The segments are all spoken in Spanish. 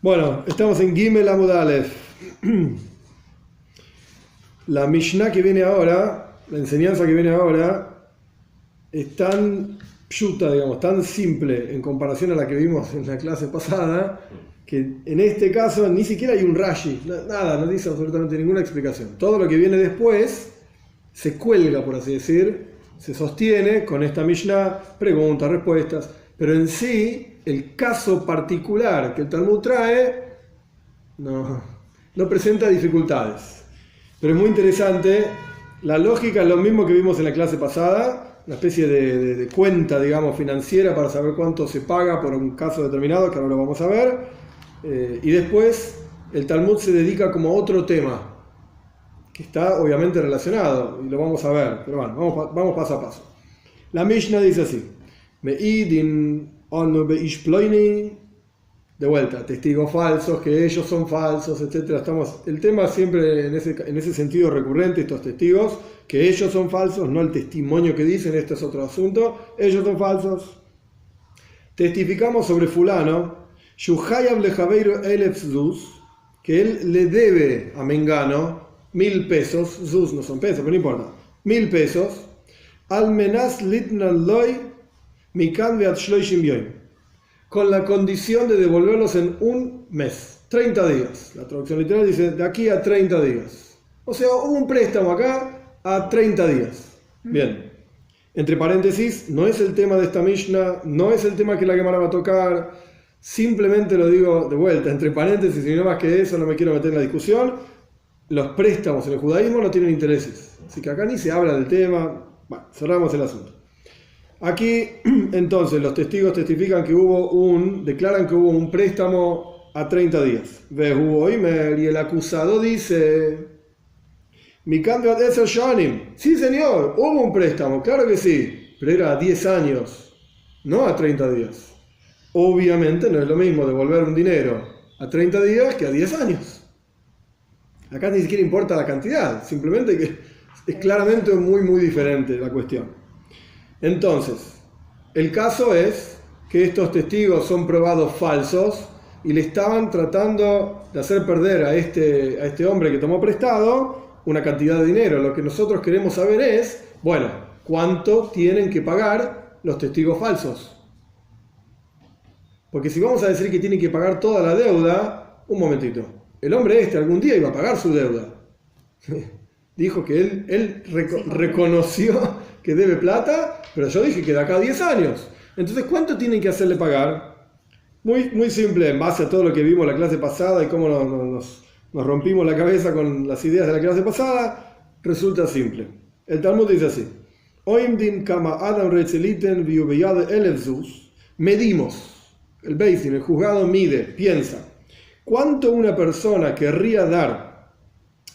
Bueno, estamos en Gimel Amud Aleph. La Mishnah que viene ahora, la enseñanza que viene ahora, es tan pshuta, digamos, tan simple en comparación a la que vimos en la clase pasada, que en este caso ni siquiera hay un Rashi, nada, no dice absolutamente ninguna explicación. Todo lo que viene después se cuelga, por así decir, se sostiene con esta Mishnah, preguntas, respuestas, pero en sí, el caso particular que el Talmud trae no presenta dificultades. Pero es muy interesante, la lógica es lo mismo que vimos en la clase pasada, una especie de cuenta, digamos, financiera para saber cuánto se paga por un caso determinado, que ahora lo vamos a ver, y después el Talmud se dedica como a otro tema, que está obviamente relacionado, y lo vamos a ver, pero bueno, vamos paso a paso. La Mishnah dice así: Me'idin onu beishploini, de vuelta, testigos falsos, que ellos son falsos, etc. El tema siempre en ese sentido recurrente, estos testigos, que ellos son falsos, no el testimonio que dicen, este es otro asunto, ellos son falsos. Testificamos sobre fulano, Shuhayab lejabeiro elef zuz, que él le debe a Mengano 1000 pesos, zuz no son pesos, pero no importa, 1000 pesos, al menas litnan loy mikan veat shloishim yoim, con la condición de devolverlos en un mes, 30 días. La traducción literal dice de aquí a 30 días. O sea, hubo un préstamo acá a 30 días. Bien. Entre paréntesis, no es el tema de esta Mishnah, no es el tema que la Gemara va a tocar. Simplemente lo digo de vuelta, entre paréntesis, y no más que eso, no me quiero meter en la discusión. Los préstamos en el judaísmo no tienen intereses. Así que acá ni se habla del tema. Bueno, cerramos el asunto. Aquí, entonces, los testigos testifican que declaran que hubo un préstamo a 30 días. Y el acusado dice: Mi cambio a Eser Shanim. Sí, señor, hubo un préstamo, claro que sí, pero era a 10 años, no a 30 días. Obviamente no es lo mismo devolver un dinero a 30 días que a 10 años. Acá ni siquiera importa la cantidad, simplemente que es claramente muy, muy diferente la cuestión. Entonces, el caso es que estos testigos son probados falsos y le estaban tratando de hacer perder a este hombre que tomó prestado una cantidad de dinero. Lo que nosotros queremos saber es, bueno, ¿cuánto tienen que pagar los testigos falsos? Porque si vamos a decir que tienen que pagar toda la deuda, un momentito, el hombre algún día iba a pagar su deuda. Dijo que él reconoció que debe plata, pero yo dije que de acá a 10 años. Entonces, ¿cuánto tienen que hacerle pagar? Muy, muy simple, en base a todo lo que vimos en la clase pasada y cómo nos rompimos la cabeza con las ideas de la clase pasada, resulta simple. El Talmud dice así: medimos, el Beisin, el juzgado mide, piensa, ¿cuánto una persona querría dar?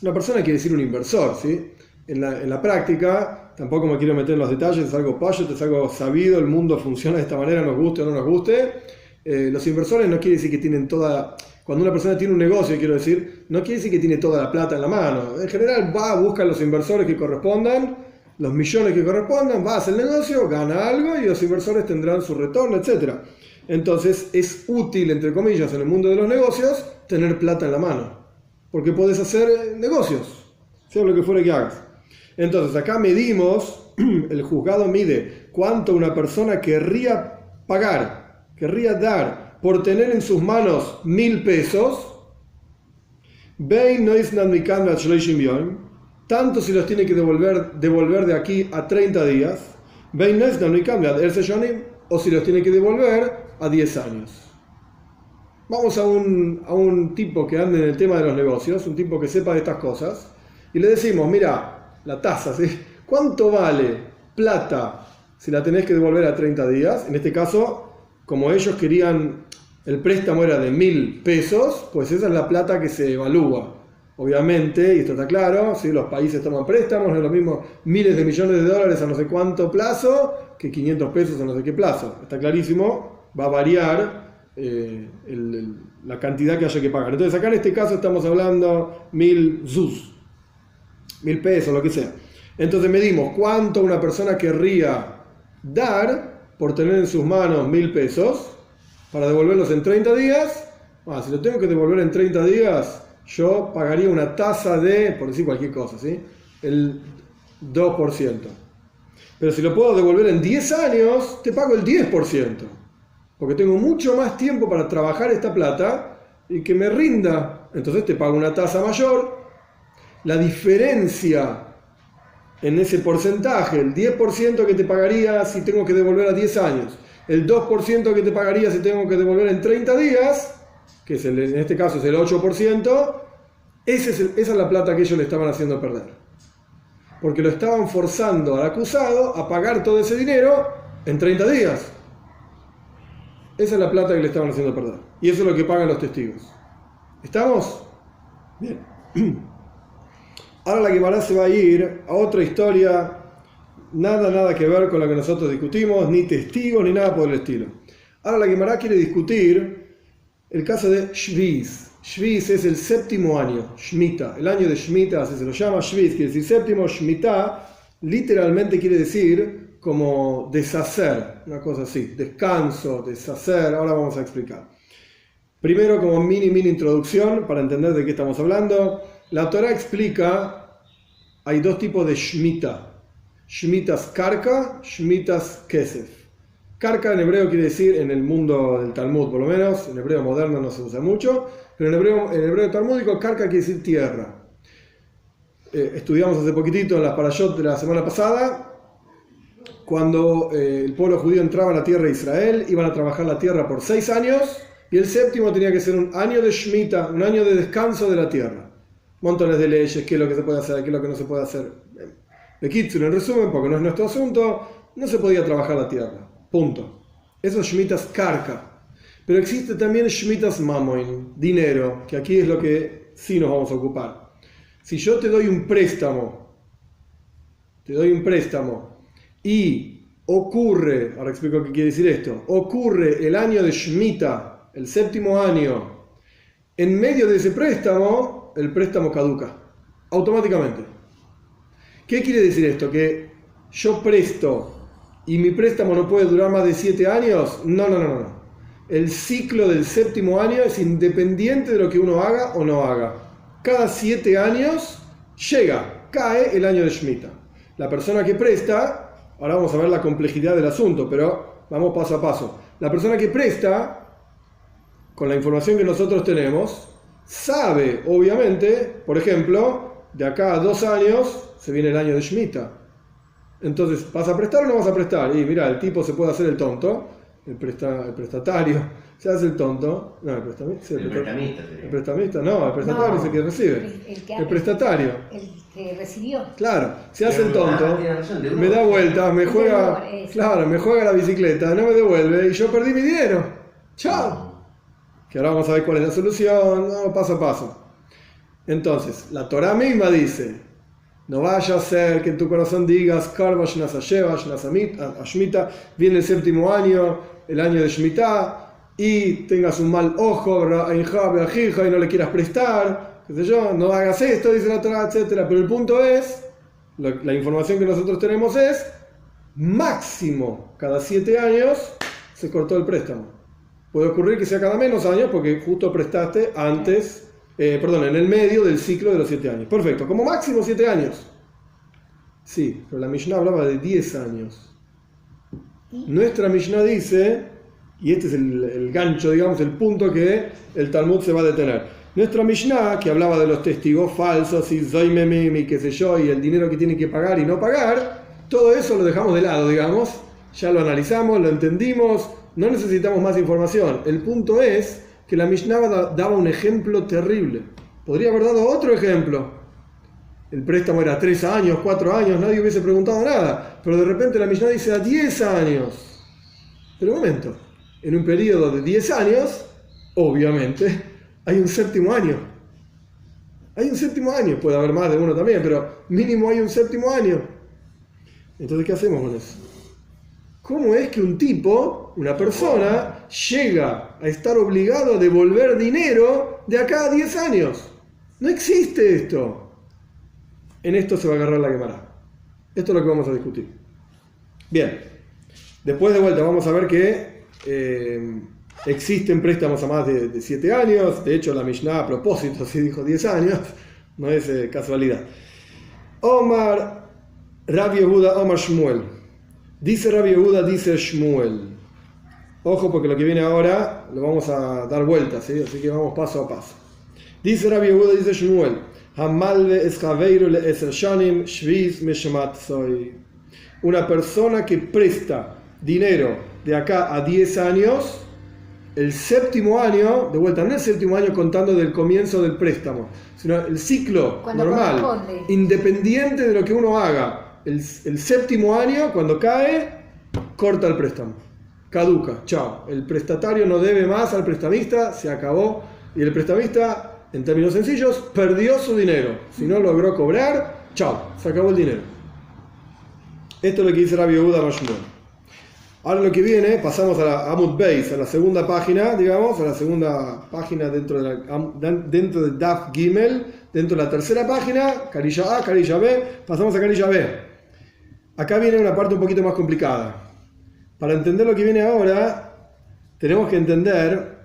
Una persona quiere decir un inversor, ¿sí? En la práctica, tampoco me quiero meter en los detalles, es algo payot, es algo sabido, el mundo funciona de esta manera, nos guste o no nos guste. Los inversores no quiere decir que tienen toda... Cuando una persona tiene un negocio, quiero decir, no quiere decir que tiene toda la plata en la mano. En general va, busca los inversores que correspondan, los millones que correspondan, va a hacer el negocio, gana algo y los inversores tendrán su retorno, etc. Entonces es útil, entre comillas, en el mundo de los negocios, tener plata en la mano. Porque podés hacer negocios, sea lo que fuera que hagas. Entonces acá medimos, el juzgado mide cuánto una persona querría pagar, querría dar por tener en sus manos 1000 pesos, tanto si los tiene que devolver de aquí a 30 días, o si los tiene que devolver a 10 años. Vamos a un tipo que ande en el tema de los negocios, un tipo que sepa de estas cosas, y le decimos: mira, la tasa, ¿sí? ¿Cuánto vale plata si la tenés que devolver a 30 días? En este caso, como ellos querían, el préstamo era de 1000 pesos, pues esa es la plata que se evalúa. Obviamente, y esto está claro, ¿sí? Los países toman préstamos, no es lo mismo miles de millones de dólares a no sé cuánto plazo que 500 pesos a no sé qué plazo. Está clarísimo, va a variar la cantidad que haya que pagar. Entonces acá en este caso estamos hablando 1000 zuz, 1000 pesos, lo que sea. Entonces medimos cuánto una persona querría dar por tener en sus manos 1000 pesos para devolverlos en 30 días Si lo tengo que devolver en 30 días, yo pagaría una tasa de, por decir cualquier cosa, ¿sí? El 2%. Pero si lo puedo devolver en 10 años, te pago el 10%. Porque tengo mucho más tiempo para trabajar esta plata y que me rinda. Entonces te pago una tasa mayor. La diferencia en ese porcentaje, el 10% que te pagaría si tengo que devolver a 10 años, el 2% que te pagaría si tengo que devolver en 30 días, que es en este caso es el 8%, esa es la plata que ellos le estaban haciendo perder. Porque lo estaban forzando al acusado a pagar todo ese dinero en 30 días. Esa es la plata que le estaban haciendo perder. Y eso es lo que pagan los testigos. ¿Estamos? Bien. Ahora la Guemará se va a ir a otra historia, nada que ver con la que nosotros discutimos, ni testigos, ni nada por el estilo. Ahora la Guemará quiere discutir el caso de Shviz. Shviz es el séptimo año, Shemitah, el año de Shemitah, así se lo llama. Shviz quiere decir séptimo, Shemitah literalmente quiere decir como deshacer, una cosa así, descanso, deshacer. Ahora vamos a explicar. Primero, como mini introducción para entender de qué estamos hablando, la Torá explica, hay dos tipos de Shemitah. Shemitas karka, Shemitas kesef. Karka en hebreo quiere decir, en el mundo del Talmud por lo menos, en hebreo moderno no se usa mucho, pero en hebreo talmúdico karka quiere decir tierra. Estudiamos hace poquitito en las parashot de la semana pasada, cuando el pueblo judío entraba a la tierra de Israel, iban a trabajar la tierra por 6 años, y el séptimo tenía que ser un año de Shemitah, un año de descanso de la tierra. Montones de leyes, qué es lo que se puede hacer, qué es lo que no se puede hacer. De Kitzur, en resumen, porque no es nuestro asunto, no se podía trabajar la tierra. Punto. Eso es Shemitas karka. Pero existe también Shemitas mamoin, dinero, que aquí es lo que sí nos vamos a ocupar. Si yo te doy un préstamo y ocurre, ahora explico qué quiere decir esto, ocurre el año de Shemitah, el séptimo año, en medio de ese préstamo, el préstamo caduca, automáticamente. ¿Qué quiere decir esto? ¿Que yo presto y mi préstamo no puede durar más de 7 años? No. El ciclo del séptimo año es independiente de lo que uno haga o no haga. Cada 7 años cae el año de Shemitah. La persona que presta, ahora vamos a ver la complejidad del asunto, pero vamos paso a paso. La persona que presta, con la información que nosotros tenemos, sabe, obviamente, por ejemplo, de acá a 2 años se viene el año de Shemitah. Entonces, ¿vas a prestar o no vas a prestar? Y mira, el tipo se puede hacer el tonto, el prestatario se hace el tonto. No, el prestamista. Sí, el prestamista. El prestamista, no, el prestatario es el que recibe. El prestatario. El que recibió. Claro, se hace el tonto, me da vueltas, me juega la bicicleta, no me devuelve y yo perdí mi dinero. ¡Chao! Que ahora vamos a ver cuál es la solución, paso a paso. Entonces, la Torá misma dice: no vaya a ser que en tu corazón digas, viene el séptimo año, el año de Shemitah, y tengas un mal ojo, y no le quieras prestar, qué sé yo, no hagas esto, dice la Torá, etc. Pero el punto es, la información que nosotros tenemos es, máximo cada 7 años se cortó el préstamo. Puede ocurrir que sea cada menos años, porque justo prestaste antes, en el medio del ciclo de los 7 años. Perfecto, como máximo 7 años. Sí, pero la Mishnah hablaba de 10 años. Nuestra Mishnah dice, y este es el gancho, digamos, el punto que el Talmud se va a detener. Nuestra Mishnah, que hablaba de los testigos falsos y zoimemim, qué sé yo, y el dinero que tienen que pagar y no pagar, todo eso lo dejamos de lado, digamos. Ya lo analizamos, lo entendimos, no necesitamos más información. El punto es que la Mishnah daba un ejemplo terrible. Podría haber dado otro ejemplo. El préstamo era 3 años, 4 años, nadie hubiese preguntado nada. Pero de repente la Mishnah dice a 10 años. Pero un momento, en un periodo de 10 años, obviamente, hay un séptimo año. Hay un séptimo año, puede haber más de uno también, pero mínimo hay un séptimo año. Entonces, ¿qué hacemos con eso? ¿Cómo es que un tipo, una persona, llega a estar obligado a devolver dinero de acá a 10 años? No existe esto. En esto se va a agarrar la Guemará. Esto es lo que vamos a discutir. Bien, después de vuelta vamos a ver que existen préstamos a más de 7 años, de hecho la Mishnah a propósito sí dijo 10 años, no es casualidad. Omar Rabbi Yehuda, Omar Shmuel. Dice Rabbi Yehuda, dice Shmuel. Ojo porque lo que viene ahora lo vamos a dar vueltas, ¿sí? Así que vamos paso a paso. Dice Rabbi Yehuda, dice Shmuel. Una persona que presta dinero de acá a 10 años, el séptimo año, de vuelta, no el séptimo año contando del comienzo del préstamo, sino el ciclo cuando normal, independiente de lo que uno haga, el séptimo año, cuando cae, corta el préstamo, caduca, chao. El prestatario no debe más al prestamista, se acabó, y el prestamista, en términos sencillos, perdió su dinero. Si no logró cobrar, chao, se acabó el dinero. Esto es lo que dice Rabbi Yehuda Shmuel. Ahora lo que viene, pasamos a la Amud Beis, a la segunda página, digamos, a la segunda página dentro de Daf Gimel, dentro de la tercera página, Karilla A, Karilla B, pasamos a Karilla B. Acá viene una parte un poquito más complicada. Para entender lo que viene ahora, tenemos que entender,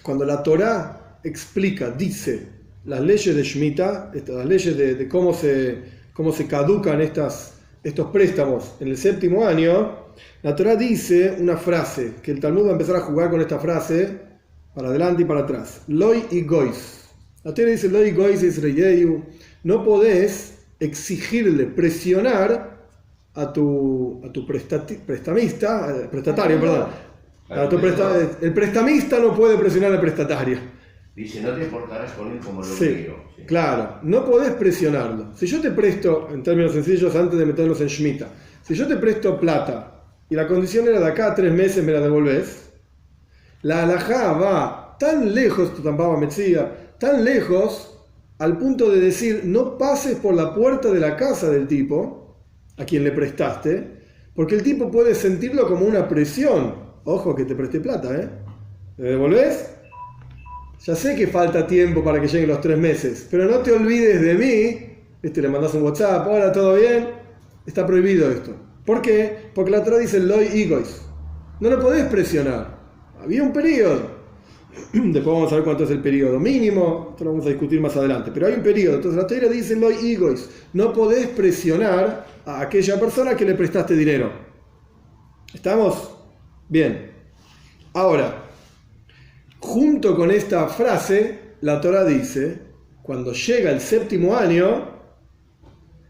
cuando la Torá explica, dice, las leyes de Shemitah, las leyes de cómo se caducan estos préstamos en el séptimo año, la Torá dice una frase, que el Talmud va a empezar a jugar con esta frase, para adelante y para atrás. Loi y gois. La Torá dice, Loi y gois es reyeyu. No podés exigirle, presionar a tu prestatario, perdón. El prestamista no puede presionar al prestatario. Dice, no te portarás con él como lo digo. Sí. Claro, no podés presionarlo. Si yo te presto, en términos sencillos, antes de meternos en Shemitah, si yo te presto plata y la condición era de acá a 3 meses me la devolvés, la halajá va tan lejos, tu tampaba metzía, tan lejos, al punto de decir, no pases por la puerta de la casa del tipo, a quien le prestaste, porque el tipo puede sentirlo como una presión. Ojo que te presté plata, ¿eh? ¿Me devolvés? Ya sé que falta tiempo para que lleguen los 3 meses, pero no te olvides de mí. Le mandás un WhatsApp, hola, ¿todo bien? Está prohibido esto. ¿Por qué? Porque la Torá dice Loi Igois. No lo podés presionar. Había un periodo. Después vamos a ver cuánto es el periodo mínimo. Esto lo vamos a discutir más adelante. Pero hay un periodo. Entonces la Torá dice Loi Igois. No podés presionar a aquella persona que le prestaste dinero. ¿Estamos? Bien. Ahora, junto con esta frase, la Torá dice, cuando llega el séptimo año,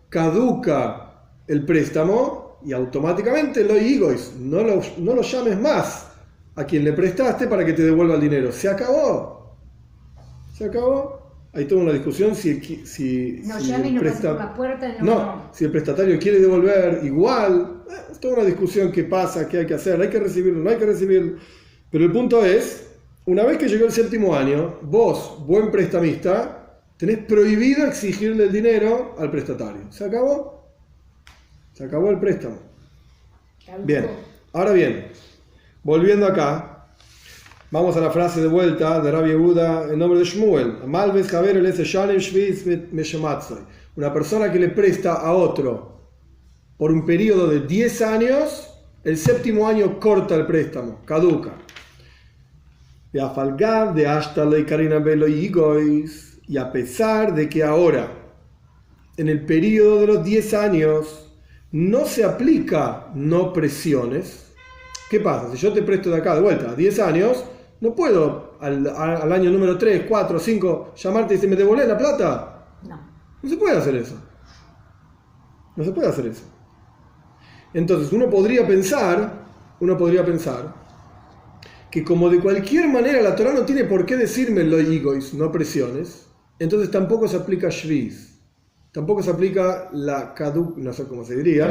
caduca el préstamo y automáticamente lo igois, no lo llames más a quien le prestaste para que te devuelva el dinero. Se acabó. Se acabó. Hay toda una discusión si el prestatario quiere devolver igual. Es toda una discusión qué pasa, qué hay que hacer, hay que recibirlo, no hay que recibirlo. Pero el punto es, una vez que llegó el séptimo año, vos, buen prestamista, tenés prohibido exigirle el dinero al prestatario. ¿Se acabó? Se acabó el préstamo. Bien, ahora bien, volviendo acá, vamos a la frase de vuelta de Rabbi Yehuda en nombre de Shmuel. Una persona que le presta a otro por un periodo de 10 años, el séptimo año corta el préstamo, caduca. Y a pesar de que ahora, en el periodo de los 10 años, no se aplica no presiones. ¿Qué pasa? Si yo te presto de acá de vuelta 10 años, no puedo al año número 3, 4, 5 llamarte y decir, ¿me devolvés la plata? No se puede hacer eso. No se puede hacer eso. Entonces uno podría pensar que como de cualquier manera la Torá no tiene por qué decirme lo igois, no presiones, entonces tampoco se aplica shviz. Tampoco se aplica la no sé cómo se diría,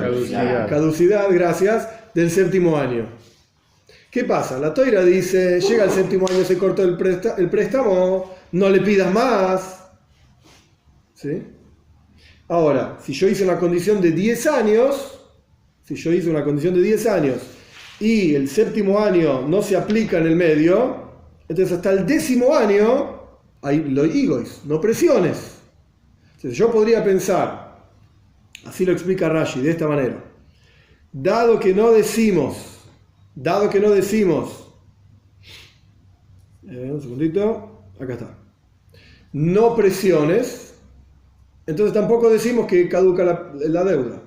caducidad, gracias, del séptimo año. ¿Qué pasa? La Toira dice, llega el séptimo año, se cortó el préstamo, no le pidas más. ¿Sí? Ahora, si yo hice una condición de 10 años, y el séptimo año no se aplica en el medio, entonces hasta el 10º año hay lo igois, no presiones. Entonces yo podría pensar, así lo explica Rashi, de esta manera, dado que no decimos Un segundito. Acá está. No presiones. Entonces tampoco decimos que caduca la deuda.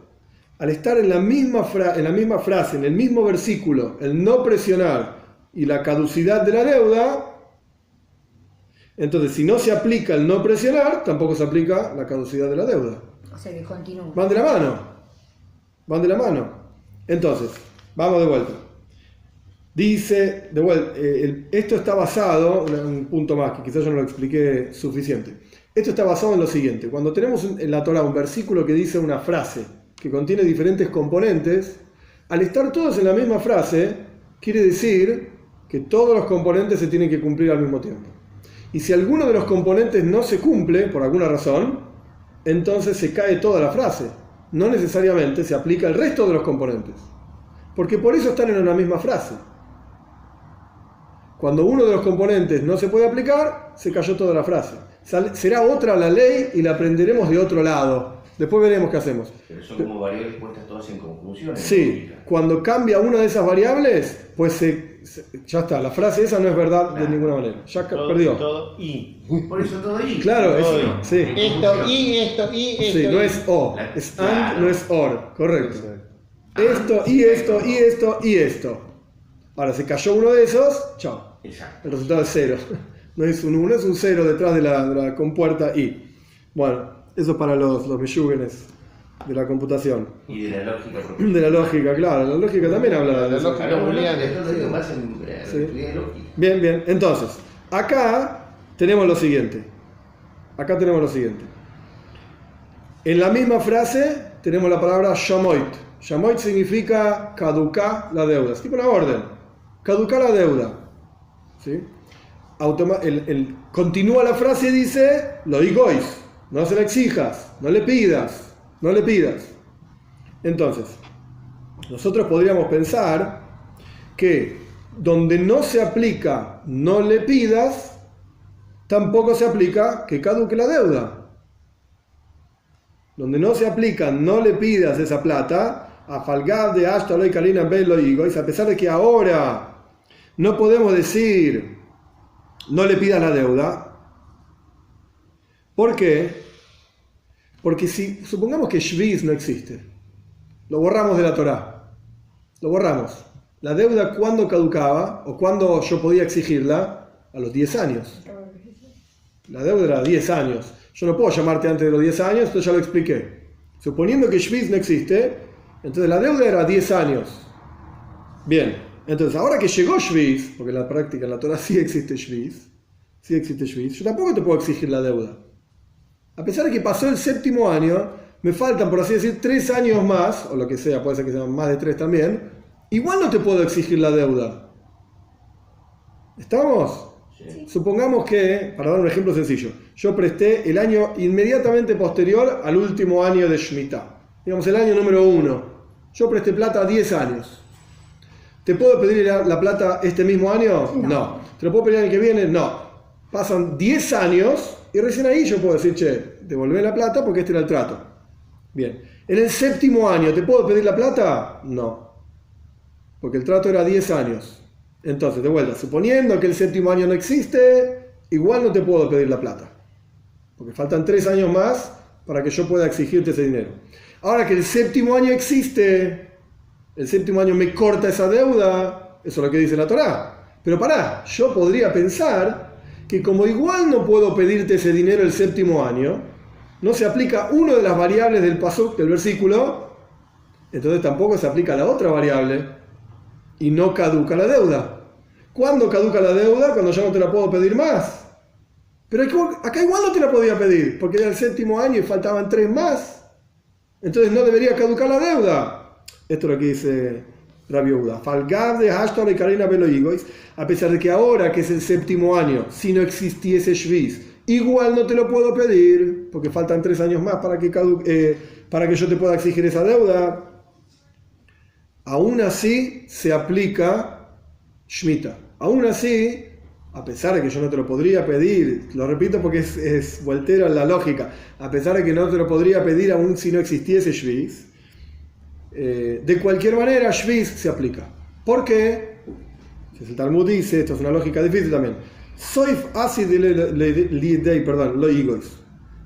Al estar en la misma frase, en el mismo versículo, el no presionar y la caducidad de la deuda, entonces si no se aplica el no presionar, tampoco se aplica la caducidad de la deuda. O sea que continúa. Van de la mano. Van de la mano. Entonces, vamos de vuelta. Dice, de vuelta, esto está basado, un punto más que quizás yo no lo expliqué suficiente. Esto está basado en lo siguiente. Cuando tenemos en la Torá un versículo que dice una frase que contiene diferentes componentes, al estar todos en la misma frase, quiere decir que todos los componentes se tienen que cumplir al mismo tiempo. Y si alguno de los componentes no se cumple, por alguna razón, entonces se cae toda la frase. No necesariamente se aplica el resto de los componentes. Porque por eso están en una misma frase. Cuando uno de los componentes no se puede aplicar, se cayó toda la frase. Será otra la ley y la aprenderemos de otro lado. Después veremos qué hacemos. Pero son como variables puestas todas en conjunción. Sí, cuando cambia una de esas variables, pues ya está, la frase esa no es verdad de ninguna manera. Ya perdió. Todo y. Por eso todo ahí. Claro, Todo sí. Esto y esto. Sí, no es o, es and, no es or, correcto. Esto y esto y esto y esto. Ahora, se cayó uno de esos, chao. Exacto. El resultado es 0. No es un 1, es un 0 detrás de la compuerta i. Bueno, eso es para los meyúgenes de la computación. Y de la lógica propia. De la lógica, claro. La lógica también habla de La eso. lógica booleana. Esto lo digo más en la Sí. estudia de lógica. Bien, bien. Entonces, acá tenemos lo siguiente. En la misma frase tenemos la palabra shamoit. Shamoit significa caducar la deuda. Es tipo una orden. Caducar la deuda. ¿Sí? Continúa la frase y dice, lo digois. No se la exijas. No le pidas. Entonces, nosotros podríamos pensar que donde no se aplica no le pidas, tampoco se aplica que caduque la deuda. Donde no se aplica no le pidas esa plata, a Falgab de Ashtaló y Karina Belo y a pesar de que ahora no podemos decir no le pidas la deuda. ¿Por qué? Porque si supongamos que Shviz no existe, lo borramos de la Torá, lo borramos. La deuda, ¿cuándo caducaba? ¿O cuándo yo podía exigirla? A los 10 años. La deuda era 10 años. Yo no puedo llamarte antes de los 10 años, esto ya lo expliqué. Suponiendo que Shviz no existe, entonces la deuda era 10 años. Bien, entonces ahora que llegó Shviz, porque en la práctica, en la Torá sí existe Shviz, yo tampoco te puedo exigir la deuda. A pesar de que pasó el 7º año, me faltan, por así decir, 3 años más, o lo que sea, puede ser que sean más de 3 también, igual no te puedo exigir la deuda. ¿Estamos? Sí. Supongamos que, para dar un ejemplo sencillo, yo presté el año inmediatamente posterior al último año de Shemitah. Digamos, el año número 1. Yo presté plata 10 años. ¿Te puedo pedir la plata este mismo año? No. ¿Te lo puedo pedir el año que viene? No. Pasan 10 años y recién ahí yo puedo decir, che, devolvé la plata porque este era el trato. Bien. ¿En el 7º año te puedo pedir la plata? No. Porque el trato era 10 años. Entonces, de vuelta, suponiendo que el 7º año no existe, igual no te puedo pedir la plata. Porque faltan 3 años más para que yo pueda exigirte ese dinero. Ahora que el 7º año existe, el 7º año me corta esa deuda, eso es lo que dice la Torá. Pero pará, yo podría pensar que como igual no puedo pedirte ese dinero el 7º año, no se aplica una de las variables del pasuk, del versículo, entonces tampoco se aplica la otra variable y no caduca la deuda. ¿Cuándo caduca la deuda? Cuando ya no te la puedo pedir más. Pero acá igual no te la podía pedir, porque era el 7º año y faltaban 3 más. Entonces no debería caducar la deuda. Esto es lo que dice Rabbi Yehuda. Falgab de Ashtor y Karina Beloigois, a pesar de que ahora que es el 7º año, si no existiese Shviz, igual no te lo puedo pedir, porque faltan 3 años más para que yo te pueda exigir esa deuda. Aún así se aplica Shemitah. Aún así, a pesar de que yo no te lo podría pedir, lo repito porque es voltera la lógica, a pesar de que no te lo podría pedir aún si no existiese Shviz, de cualquier manera Shviz se aplica. ¿Por qué? El Talmud dice, esto es una lógica difícil también, Soif Asi Lidei, perdón, lo Igois.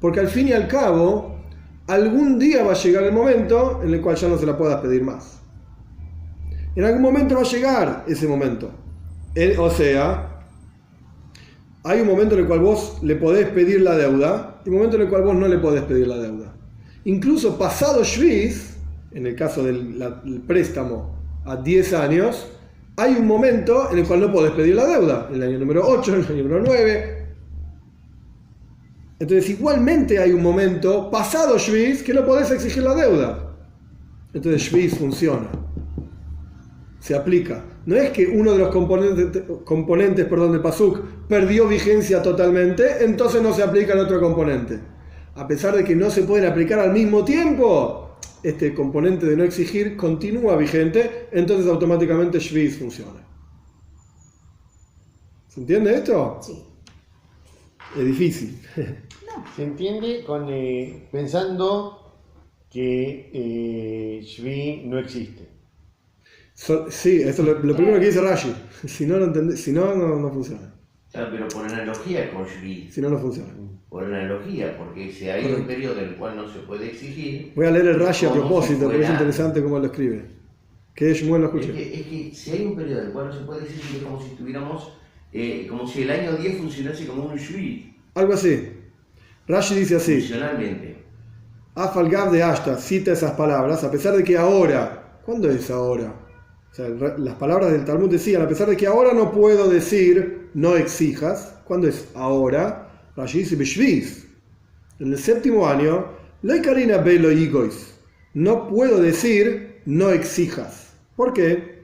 Porque al fin y al cabo, algún día va a llegar el momento en el cual ya no se la puedas pedir más. En algún momento va a llegar ese momento. O sea, hay un momento en el cual vos le podés pedir la deuda y un momento en el cual vos no le podés pedir la deuda. Incluso pasado Shviz, en el caso del préstamo a 10 años, hay un momento en el cual no podés pedir la deuda, en el año número 8, en el año número 9. Entonces igualmente hay un momento, pasado Shviz, que no podés exigir la deuda. Entonces Shviz funciona, se aplica. No es que uno de los componentes del pasuk perdió vigencia totalmente, entonces no se aplica el otro componente. A pesar de que no se pueden aplicar al mismo tiempo, este componente de no exigir continúa vigente, entonces automáticamente Shviz funciona. ¿Se entiende esto? Sí. Es difícil. Se entiende pensando que Shvi no existe. Sí, esto es lo primero que dice Rashi. Si no, no funciona. Claro, pero por analogía con Shvi. Si no, no funciona. Por analogía, porque si hay un periodo en el cual no se puede exigir. Voy a leer el Rashi a como propósito, si porque es fuera- interesante cómo lo escribe. Que Shmuel lo escuche. Es que si hay un periodo en el cual no se puede exigir, es como si estuviéramos, como si el año 10 funcionase como un Shvi. Algo así. Rashi dice así. Funcionalmente. Afalgav de Ashta cita esas palabras, a pesar de que ahora. ¿Cuándo es ahora? O sea, las palabras del Talmud decían, a pesar de que ahora no puedo decir no exijas. ¿Cuándo es ahora? Rashi dice Beshviz. En el séptimo año, Lo Karina Belo Igois. No puedo decir no exijas. ¿Por qué?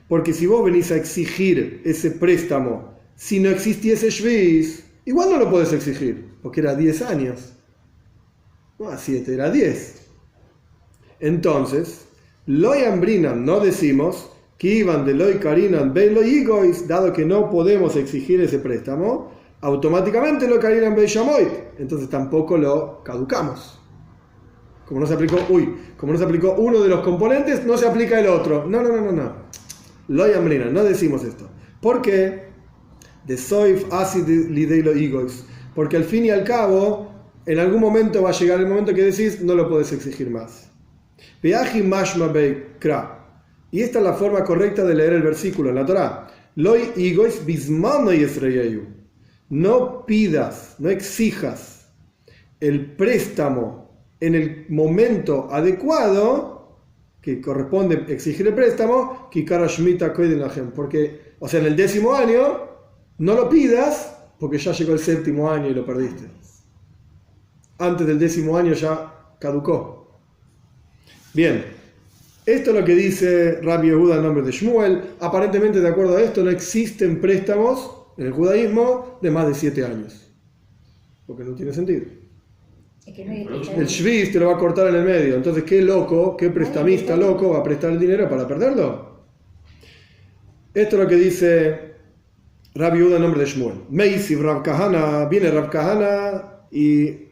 Porque si vos venís a exigir ese préstamo, si no existiese Shviz, igual no lo podés exigir, porque era 10 años. No a 7, era 10. Entonces, Loy Ambrinan no decimos que iban de Loy Karinan Belo Igois, dado que no podemos exigir ese préstamo, automáticamente Loy Karinan Belo Shamoit. Entonces tampoco lo caducamos. Como no se aplicó uno de los componentes, no se aplica el otro. No. Loy Ambrinan, no decimos esto. ¿Por qué? De Soif Acid Lidei Lo Igois. Porque al fin y al cabo, en algún momento va a llegar el momento que decís, no lo podés exigir más. Veaji mashma beikra. Y esta es la forma correcta de leer el versículo en la Torá. Loy Igois bismano yesreyeyu. No pidas, no exijas el préstamo en el momento adecuado que corresponde exigir el préstamo, porque, o sea, en el 10º año no lo pidas porque ya llegó el 7º año y lo perdiste. Antes del 10º año ya caducó. Bien, esto es lo que dice Rabbi Yehuda en nombre de Shmuel. Aparentemente, de acuerdo a esto, no existen préstamos en el judaísmo de más de 7 años, porque no tiene sentido. Es que no hay El Shviz te lo va a cortar en el medio. Entonces, qué prestamista loco va a prestar el dinero para perderlo. Esto es lo que dice Rabbi Yehuda en nombre de Shmuel. Meisiv Rav Kahana, viene Rav Kahana y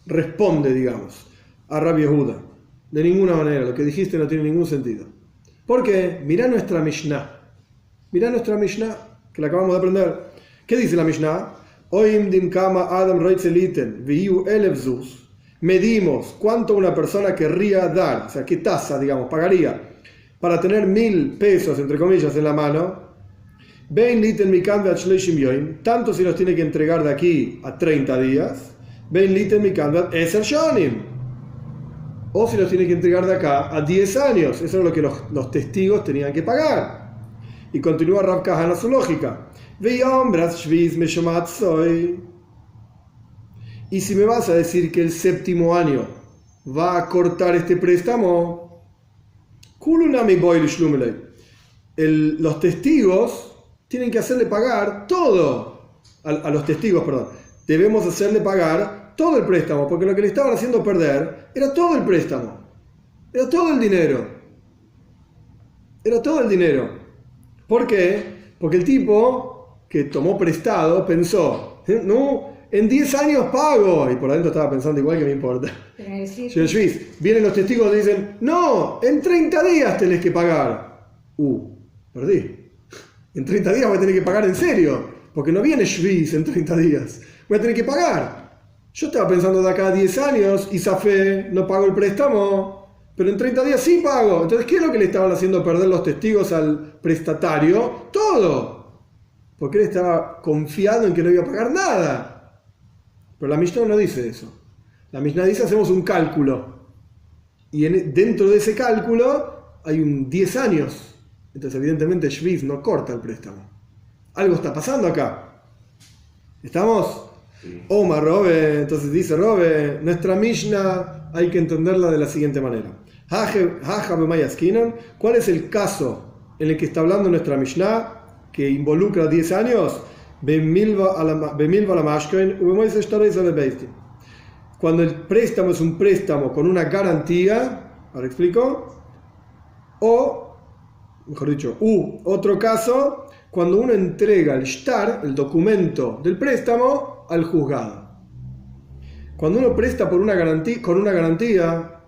responde, digamos, a Rabbi Yehuda. De ninguna manera, lo que dijiste no tiene ningún sentido. Porque mirá nuestra Mishnah. Mirá nuestra Mishnah, que la acabamos de aprender. ¿Qué dice la Mishnah? Medimos cuánto una persona querría dar, o sea, qué tasa, digamos, pagaría para tener 1.000 pesos, entre comillas, en la mano. Tanto si los tiene que entregar de aquí a 30 días, o si los tiene que entregar de acá a 10 años. Eso es lo que los testigos tenían que pagar. Y continúa Rav Kahana su lógica. Y si me vas a decir que el 7º año va a cortar este préstamo, los testigos tienen que hacerle pagar todo. A los testigos, perdón. Debemos hacerle pagar todo el préstamo, porque lo que le estaban haciendo perder era todo el préstamo. Era todo el dinero. Era todo el dinero. ¿Por qué? Porque el tipo que tomó prestado pensó, no, en 10 años pago, y por adentro estaba pensando igual, que me importa. Pero Vienen los testigos y dicen, no, en 30 días tenés que pagar. Perdí. En 30 días voy a tener que pagar en serio, porque no viene Shviz en 30 días. Voy a tener que pagar. Yo estaba pensando de acá a 10 años, Isafé, no pago el préstamo, pero en 30 días sí pago. Entonces, ¿qué es lo que le estaban haciendo perder los testigos al prestatario? Todo. Porque él estaba confiado en que no iba a pagar nada. Pero la Mishnah no dice eso. La Mishnah dice, hacemos un cálculo. Y dentro de ese cálculo hay un 10 años. Entonces, evidentemente, Shviz no corta el préstamo. Algo está pasando acá. ¿Estamos? Sí. Omar Robe, entonces dice Robe, nuestra Mishnah hay que entenderla de la siguiente manera. ¿Cuál es el caso en el que está hablando nuestra Mishnah que involucra 10 años? Cuando el préstamo es un préstamo con una garantía, ¿ahora explico? O, mejor dicho, otro caso, cuando uno entrega el shtar, el documento del préstamo, al juzgado. Cuando uno presta por con una garantía,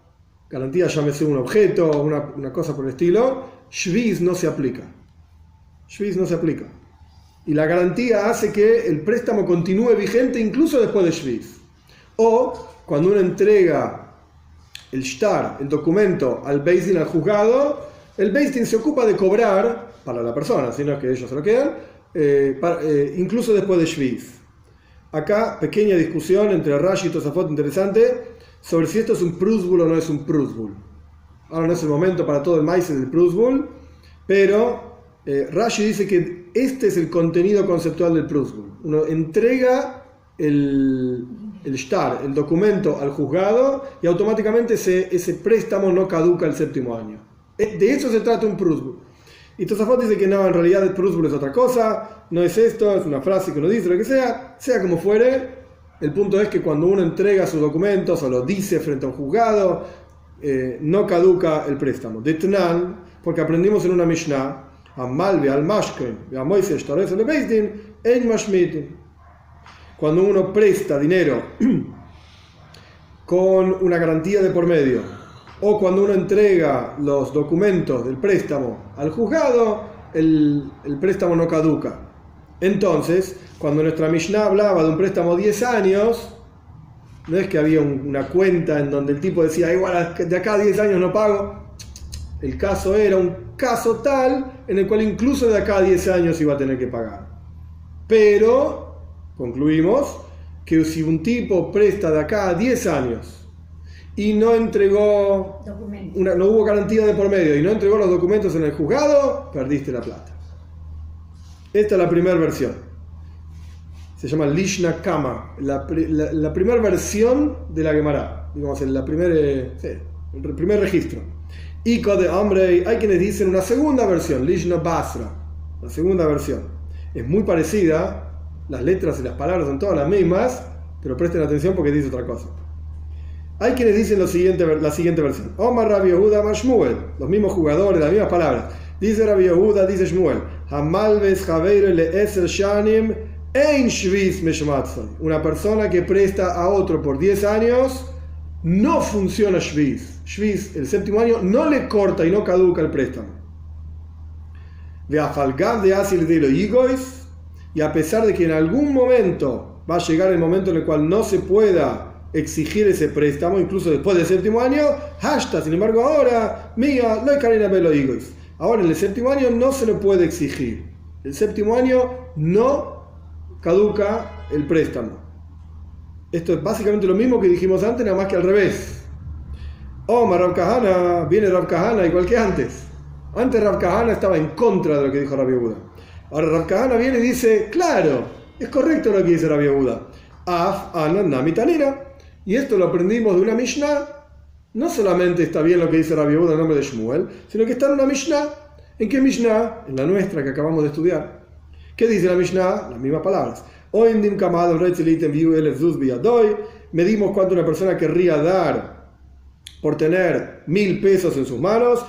llámese un objeto, una cosa por el estilo, Shviz no se aplica. Shviz no se aplica. Y la garantía hace que el préstamo continúe vigente incluso después de Shviz. O cuando uno entrega el shtar, el documento, al Beis Din, al juzgado, el Beis Din se ocupa de cobrar para la persona, sino que ellos se lo quedan, incluso después de Shviz. Acá, pequeña discusión entre Rashi y Tosafot interesante sobre si esto es un prusbul o no es un prusbul. Ahora no es el momento para todo el maíz del prusbul, pero Rashi dice que este es el contenido conceptual del prusbul. Uno entrega el shtar, el documento, al juzgado y automáticamente ese préstamo no caduca el 7º año. De eso se trata un prusbul. Y Tosafot dice que no, en realidad el prusbul es otra cosa, no es esto, es una frase que uno dice, lo que sea como fuere. El punto es que cuando uno entrega sus documentos o lo dice frente a un juzgado, no caduca el préstamo. De Tnan, porque aprendimos en una Mishnah, cuando uno presta dinero con una garantía de por medio, o cuando uno entrega los documentos del préstamo al juzgado, el préstamo no caduca. Entonces, cuando nuestra Mishnah hablaba de un préstamo 10 años, no es que había una cuenta en donde el tipo decía, igual de acá a 10 años no pago. El caso era un caso tal en el cual incluso de acá a 10 años iba a tener que pagar. Pero, concluimos, que si un tipo presta de acá a 10 años y no entregó, no hubo garantía de por medio y no entregó los documentos en el juzgado, perdiste la plata. Esta es la primera versión. Se llama Lishna Kama, la primera versión de la Gemara, digamos, el primer registro. Y de hombre, hay quienes dicen una segunda versión, Lishna Basra, la segunda versión. Es muy parecida, las letras y las palabras son todas las mismas, pero presten atención porque dice otra cosa. Hay quienes dicen la siguiente versión. Omar Rabbi Yehuda Mar Shmuel, los mismos jugadores, las mismas palabras. Dice Rabbi Yehuda, dice Shmuel, Hamalves Javeire le Eser Shanim Ein Shviz Meshmatzai. Una persona que presta a otro por 10 años, no funciona Shviz. Shviz, el 7º año, no le corta y no caduca el préstamo. Veafalgav de Asil de lo Igois, y a pesar de que en algún momento va a llegar el momento en el cual no se pueda exigir ese préstamo, incluso después del 7º año, hasta, sin embargo, ahora, mía, no hay carina velo Igois. Ahora en el 7º año no se lo puede exigir. El 7º año no caduca el préstamo. Esto es básicamente lo mismo que dijimos antes, nada más que al revés. Omar Rav Kahana, viene Rav Kahana igual que antes. Antes Rav Kahana estaba en contra de lo que dijo Rabbi Yehuda. Ahora Rav Kahana viene y dice, claro, es correcto lo que dice Rabbi Yehuda. Af Anan Namitanira. Y esto lo aprendimos de una Mishnah. No solamente está bien lo que dice Rabbi Yehuda en nombre de Shmuel, sino que está en una Mishnah. ¿En qué Mishnah? En la nuestra que acabamos de estudiar. ¿Qué dice la Mishnah? Las mismas palabras. Medimos cuánto una persona querría dar por tener 1.000 pesos en sus manos.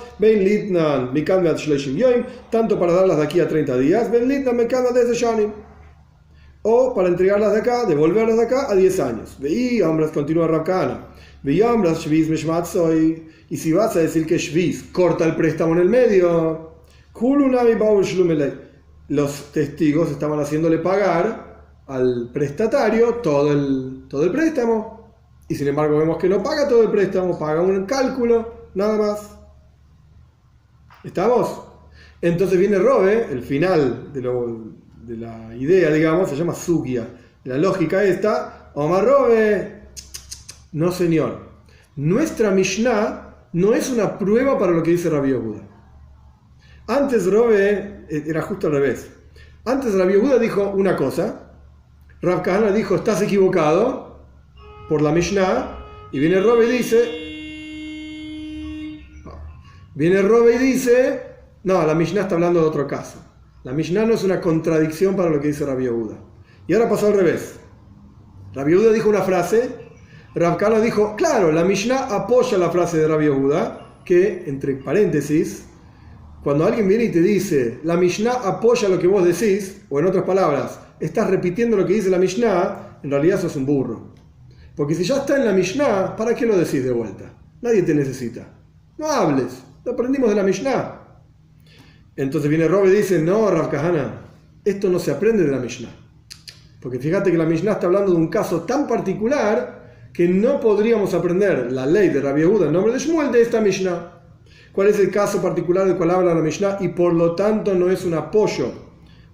Tanto para darlas de aquí a 30 días. O para entregarlas de acá, devolverlas de acá a 10 años. Veí, hombres, continúa Rav Kahana. Y si vas a decir que Shviz corta el préstamo en el medio, Los testigos estaban haciéndole pagar al prestatario todo el préstamo, y sin embargo vemos que no paga todo el préstamo, paga un cálculo, nada más. ¿Estamos? Entonces viene Robe, el final de la idea, digamos, se llama Sugia. La lógica esta, Omar Robe, no señor. Nuestra Mishnah no es una prueba para lo que dice Rabbi Yehuda. Antes Robe era justo al revés. Antes Rabbi Yehuda dijo una cosa, Rav Kahana dijo estás equivocado por la Mishnah, y viene Robe y dice, no, la Mishnah está hablando de otro caso. La Mishnah no es una contradicción para lo que dice Rabbi Yehuda. Y ahora pasó al revés. Rabbi Yehuda dijo una frase, Rav Kahana dijo, claro, la Mishnah apoya la frase de Rabbi Yehuda, que, entre paréntesis, cuando alguien viene y te dice, la Mishnah apoya lo que vos decís, o en otras palabras, estás repitiendo lo que dice la Mishnah, en realidad sos un burro. Porque si ya está en la Mishnah, ¿para qué lo decís de vuelta? Nadie te necesita. No hables, lo aprendimos de la Mishnah. Entonces viene Rob y dice, no, Rav Kahana, esto no se aprende de la Mishnah. Porque fíjate que la Mishnah está hablando de un caso tan particular que no podríamos aprender la ley de Rabbi Yehuda en nombre de Shmuel de esta Mishnah. ¿Cuál es el caso particular del cual habla la Mishnah? Y por lo tanto no es un apoyo,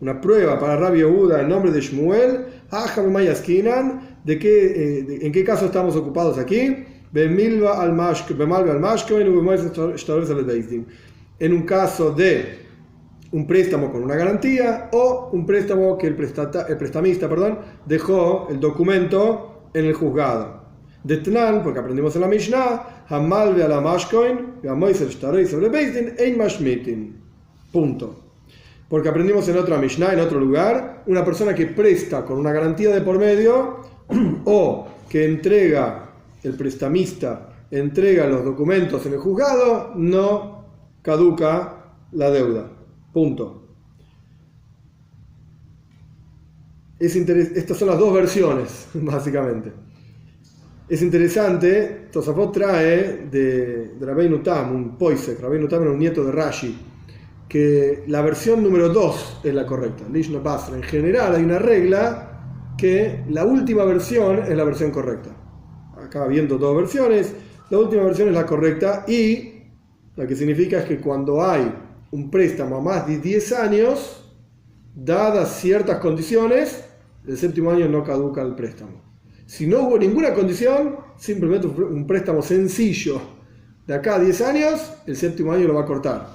una prueba para Rabbi Yehuda en nombre de Shmuel. ¿En qué caso estamos ocupados aquí? En un caso de un préstamo con una garantía o un préstamo que el prestamista dejó el documento en el juzgado. De Tnan, porque aprendimos en la Mishnah, Hamalve a la Mashkoin, punto. Porque aprendimos en otra Mishnah, en otro lugar, una persona que presta con una garantía de por medio o que entrega, el prestamista entrega los documentos en el juzgado, no caduca la deuda. Punto. Estas son las dos versiones, básicamente. Es interesante, Tosafot trae de Rabbeinu Tam, un Poisek, Rabbeinu Tam era un nieto de Rashi, que la versión número 2 es la correcta. Lishna Basra. En general hay una regla que la última versión es la versión correcta. Acá viendo dos versiones, la última versión es la correcta, y lo que significa es que cuando hay un préstamo a más de 10 años, dadas ciertas condiciones, el séptimo año no caduca el préstamo. Si no hubo ninguna condición, simplemente un préstamo sencillo de acá a 10 años, el séptimo año lo va a cortar.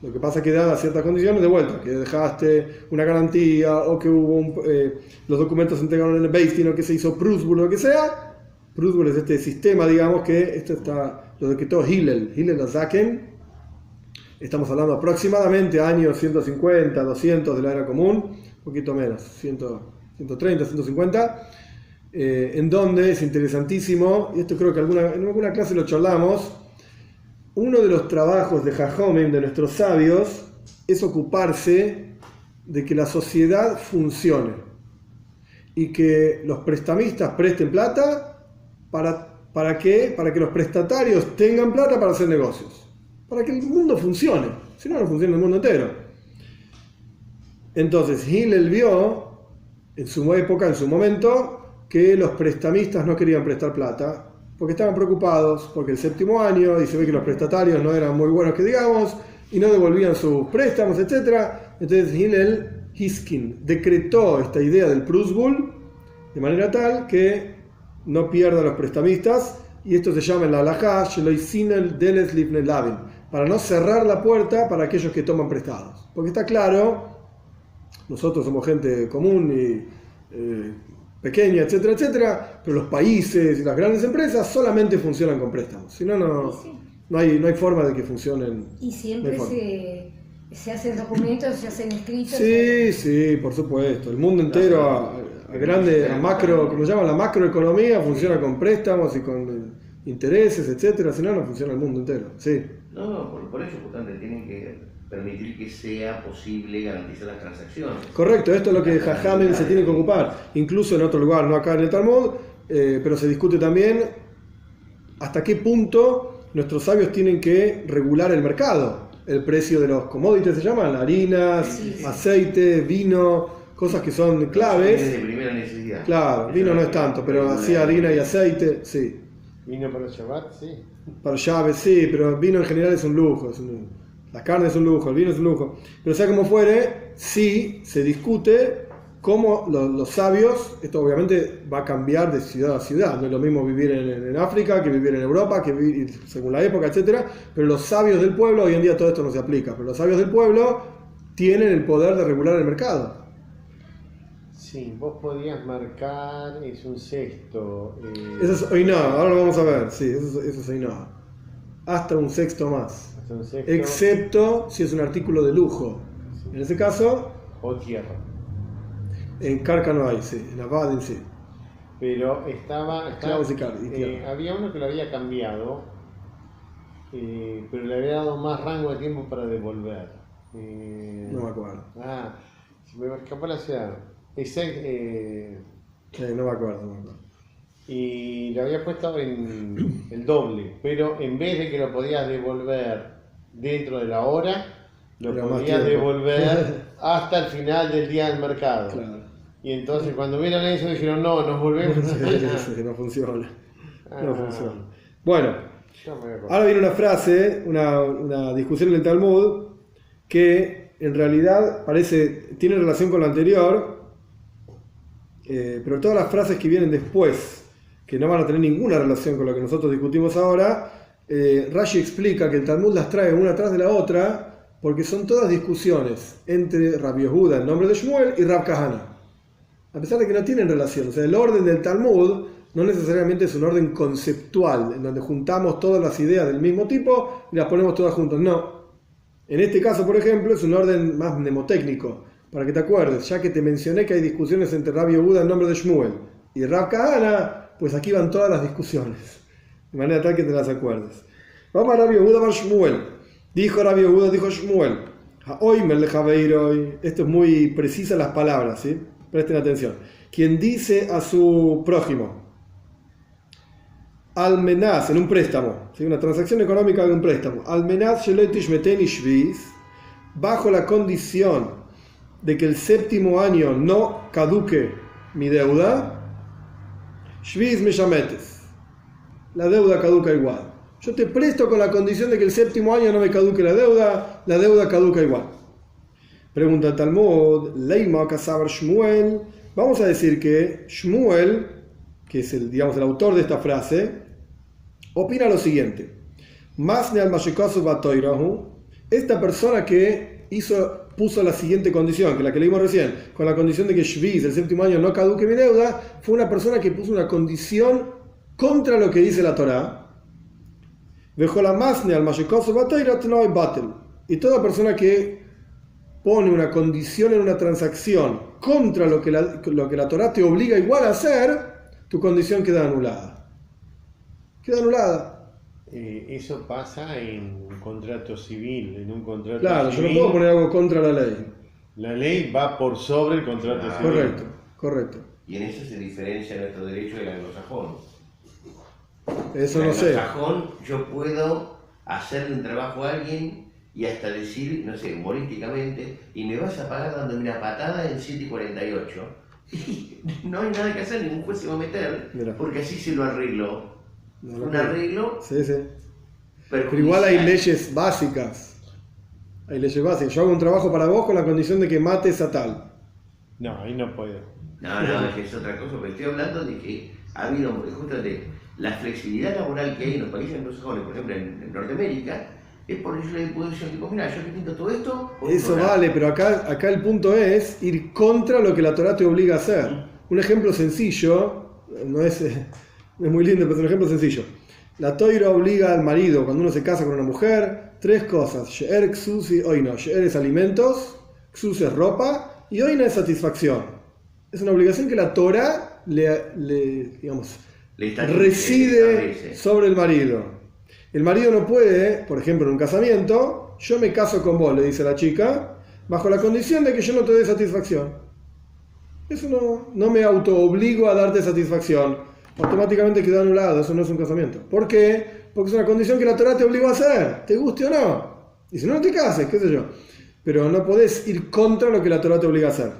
Lo que pasa es que dadas ciertas condiciones, de vuelta, que dejaste una garantía o que hubo los documentos se entregaron en el Beis Din o que se hizo Prusbul o lo que sea. Prusbul es este sistema, digamos, que esto está, lo de que todo Hillel Azaken. Estamos hablando aproximadamente años 150, 200 de la era común, un poquito menos, 130, 150. En donde es interesantísimo, y esto creo que en alguna clase lo charlamos, uno de los trabajos de Jajomim, de nuestros sabios, es ocuparse de que la sociedad funcione y que los prestamistas presten plata ¿para qué? Para que los prestatarios tengan plata para hacer negocios, para que el mundo funcione, si no, no funciona el mundo entero. Entonces Hillel vio en su época, en su momento, que los prestamistas no querían prestar plata porque estaban preocupados, porque el séptimo año, y se ve que los prestatarios no eran muy buenos que digamos, y no devolvían sus préstamos, etc. Entonces Hillel Hiskin decretó esta idea del Prusbul de manera tal que no pierdan los prestamistas, y esto se llama en la halajá Sheloisinel Deles Livne Lavin, para no cerrar la puerta para aquellos que toman prestados. Porque está claro, nosotros somos gente común y pequeña, etcétera, etcétera, pero los países y las grandes empresas solamente funcionan con préstamos. Si no, no hay forma de que funcionen. Y siempre se hacen documentos, se hacen escritos. Sí, por supuesto. El mundo entero, a macro, como llaman la macroeconomía, funciona con préstamos y con intereses, etcétera. Si no, no funciona el mundo entero. Sí. No, por eso, justamente, tienen que permitir que sea posible garantizar las transacciones. Correcto, esto es lo que Jajamim se tiene que ocupar, incluso en otro lugar, no acá en el Talmud, pero se discute también hasta qué punto nuestros sabios tienen que regular el mercado. el precio de los commodities, se llaman, harinas, Sí. aceite, vino, cosas que son claves. Es de primera necesidad. Claro, Eso vino no es es tanto, pero así harina y aceite, sí. Vino para el Shabbat, sí. Para llaves, sí, pero el vino en general es un lujo. La carne es un lujo, el vino es un lujo. Pero sea como fuere, sí se discute cómo los sabios, esto obviamente va a cambiar de ciudad a ciudad. No es lo mismo vivir en África que vivir en Europa, que vivir según la época, etcétera. Pero los sabios del pueblo, hoy en día todo esto no se aplica, pero los sabios del pueblo tienen el poder de regular el mercado. Sí, vos podías marcar, es un sexto. Eso es hoy no, ahora lo vamos a ver, sí, eso es hoy no. Hasta un sexto más. hasta un sexto Excepto si es un artículo de lujo. En ese caso, o tierra. en Carca no hay, sí, en Avadim sí. Pero estaba. Esclavos y tierra. Había uno que lo había cambiado, pero le había dado más rango de tiempo para devolver. No me acuerdo. Se me escapó la ciudad. No me acuerdo. Y lo había puesto en el doble, pero en vez de que lo podías devolver dentro de la hora, lo Era más podías tiempo. devolver hasta el final del día del mercado. Claro. Y entonces cuando vieron eso dijeron, no, nos volvemos. Sí, no funciona. No Ah. funciona. Bueno, Yo me acuerdo. ahora viene una frase, una discusión en el Talmud, que en realidad tiene relación con lo anterior, pero todas las frases que vienen después, que no van a tener ninguna relación con lo que nosotros discutimos ahora, Rashi explica que el Talmud las trae una tras de la otra, porque son todas discusiones entre Rabbi Yehuda en nombre de Shmuel y Rab Kahana. A pesar de que no tienen relación, o sea, el orden del Talmud no necesariamente es un orden conceptual, en donde juntamos todas las ideas del mismo tipo y las ponemos todas juntas. No. En este caso, por ejemplo, es un orden más mnemotécnico, para que te acuerdes, ya que te mencioné que hay discusiones entre Rabbi Yehuda en nombre de Shmuel y Rab Kahana, pues aquí van todas las discusiones, de manera tal que te las acuerdes. Vamos a Rabbi Yehuda bar Shmuel. Dijo Rabbi Yehuda, dijo Shmuel, Ha'oimer lejaveiroi. Esto es muy precisa las palabras, ¿sí? Presten atención. Quien dice a su prójimo, Almenaz, en un préstamo, ¿sí? Una transacción económica de un préstamo, Almenaz sheletish meteni shviz, bajo la condición de que el séptimo año no caduque mi deuda, shviz me llametes, la deuda caduca igual. Yo te presto con la condición de que el séptimo año no me caduque la deuda caduca igual. Pregunta el Talmud, Leima Kasabar Shmuel. Vamos a decir que Shmuel, que es el autor de esta frase, opina lo siguiente. Esta persona que puso la siguiente condición, que la que leímos recién, con la condición de que Shviz, el séptimo año, no caduque mi deuda, fue una persona que puso una condición contra lo que dice la Torá. Y toda persona que pone una condición en una transacción contra lo que la Torá te obliga igual a hacer, tu condición queda anulada. Queda anulada. Eso pasa en un contrato civil. En un contrato Claro, yo civil, no puedo poner algo contra la ley. la ley va por sobre el contrato civil. Correcto. Y en eso se diferencia nuestro derecho del anglosajón. Eso En no el sé. anglosajón yo puedo hacerle un trabajo a alguien y hasta decir, no sé, humorísticamente, y me vas a pagar dándome una patada en 7:48. Y no hay nada que hacer, ningún juez se va a meter, Mira. porque así se lo arregló. No lo Un puedo. arreglo Sí. Pero perjudicial. igual hay leyes básicas. Hay leyes básicas. Yo hago un trabajo para vos con la condición de que mates a tal. No, ahí no puedo. No, es que es otra cosa, pero estoy hablando de que ha habido, justamente, la flexibilidad laboral que hay en los países anglosajones, por ejemplo en Norteamérica, es porque yo le puedo decir, tipo, mira, yo te pinto todo esto. Eso vale, pero acá el punto es ir contra lo que la Torá te obliga a hacer. Un ejemplo sencillo, no es muy lindo, pero es un ejemplo sencillo. La Torá obliga al marido, cuando uno se casa con una mujer, 3 cosas. She'er, ksus y oino. She'er es alimentos, ksus es ropa y oina es satisfacción. Es una obligación que la Torá reside establece. sobre el marido. El marido no puede, por ejemplo, en un casamiento, yo me caso con vos, le dice la chica, bajo la condición de que yo no te dé satisfacción. Eso no me autoobligo a darte satisfacción. Automáticamente queda anulado, eso no es un casamiento. ¿Por qué? Porque es una condición que la Torá te obligó a hacer, te guste o no. Y si no, no te cases, qué sé yo. Pero no podés ir contra lo que la Torá te obliga a hacer.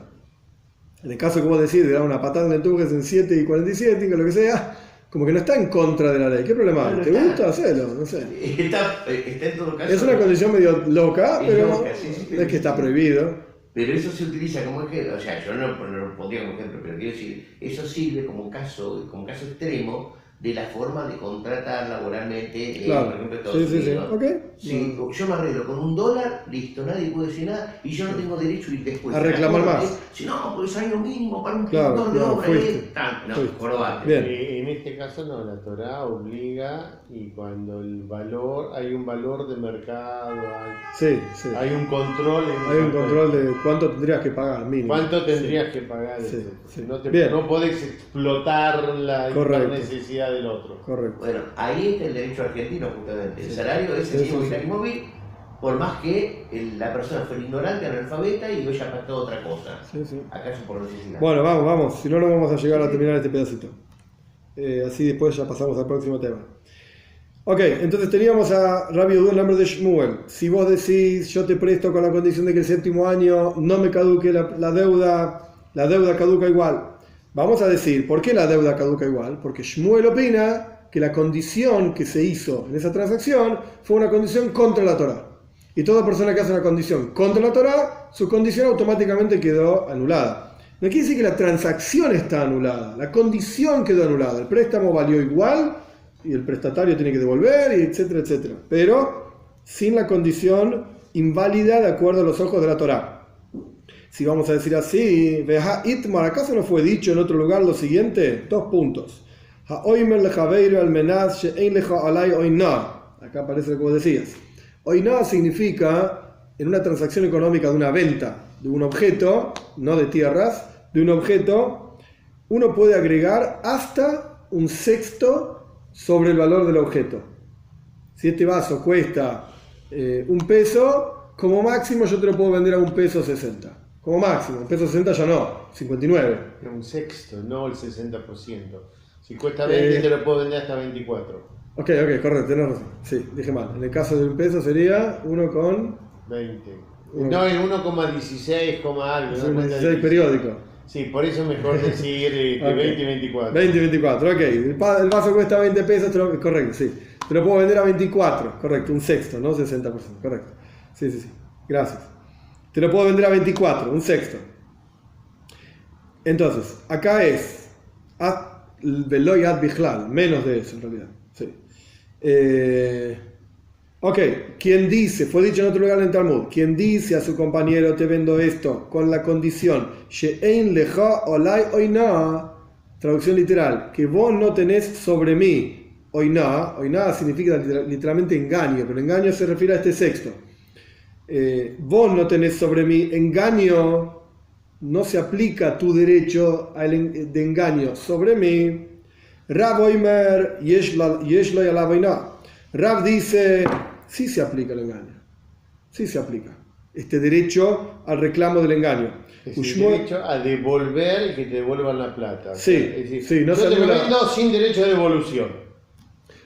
En el caso que vos decís de dar una patada en entujes en 7:47, que lo que sea, como que no está en contra de la ley. ¿Qué problema hay? ¿Te gusta? Hacelo, no sé. Está en todo caso. Es una condición medio loca, pero loca, sí, no es que está prohibido. Pero eso se utiliza como ejemplo, o sea, yo no lo pondría como ejemplo, pero quiero decir, eso sirve como caso extremo de la forma de contratar laboralmente, Claro. por ejemplo, Estados Sí. Unidos. Ok. Sí, yo me arreglo con $1, listo, nadie puede decir nada y yo no tengo derecho a ir después A reclamar la corte, más. Si no, pues hay lo mínimo para un Claro, pintor de no, obra. fuiste. No, Fuiste. jorobate. Bien. En este caso no, la Torá obliga y cuando hay un valor de mercado, Sí. hay un control. Hay un control de cuánto tendrías que pagar, mínimo. ¿Cuánto tendrías que pagar? Sí, eso? sí. No, Bien. no podés explotar la Correcto. necesidad del otro. Correcto. Bueno, ahí está el derecho argentino justamente. El salario es el Sí, mismo sí, vital sí. y móvil, por más que la persona fuera ignorante, analfabeta y haya pactado otra cosa. Sí. Acá es por necesidad. Bueno, vamos. Si no, no vamos a llegar a terminar este pedacito. Así después ya pasamos al próximo tema. Ok, entonces teníamos a Rabbi Yehuda en nombre de Shmuel. Si vos decís, yo te presto con la condición de que el 7º año no me caduque la deuda caduca igual. Vamos a decir, ¿por qué la deuda caduca igual? Porque Shmuel opina que la condición que se hizo en esa transacción fue una condición contra la Torá. Y toda persona que hace una condición contra la Torá, su condición automáticamente quedó anulada. No quiere decir que la transacción está anulada, la condición quedó anulada. El préstamo valió igual y el prestatario tiene que devolver, y etcétera, etcétera. Pero sin la condición inválida de acuerdo a los ojos de la Torá. Si vamos a decir así, Veja Itmar, ¿acaso no fue dicho en otro lugar lo siguiente? 2 puntos. Acá aparece lo que vos decías. Oiná significa, en una transacción económica de una venta de un objeto, no de tierras, de un objeto, uno puede agregar hasta 1/6 sobre el valor del objeto. Si este vaso cuesta $1, como máximo yo te lo puedo vender a $1.60. Como máximo, $1.60 ya no, 59. Pero un sexto, no el 60%. Si cuesta 20 te lo puedo vender hasta 24. Ok, correcto, tenés razón. Sí, dije mal. En el caso de $1 sería 20. No, en 1,16, algo. Es un 16 periódico. Sí, por eso es mejor decir Okay. 20 y 24. 20 y 24, ok. El vaso cuesta $20, correcto, sí. Te lo puedo vender a 24, correcto, 1/6, no 60%, correcto. Sí. Gracias. Te lo puedo vender a 24, 1/6. Entonces, acá es Veloy ad Bichlal, menos de eso en realidad. Sí. Ok, quien dice, fue dicho en otro lugar en el Talmud, quien dice a su compañero te vendo esto con la condición She'ein lecha olai oina, traducción literal, que vos no tenés sobre mí oina significa literalmente engaño, pero engaño se refiere a este sexto. Vos no tenés sobre mí engaño, no se aplica tu derecho de engaño sobre mí. Rav Oimer yesh lo yalav oina. Rav dice, sí se aplica el engaño. Sí se aplica. Este derecho al reclamo del engaño. Es el derecho a devolver y que te devuelvan la plata. Sí, es decir, sí, no yo se te lo anula. vendo sin derecho de devolución.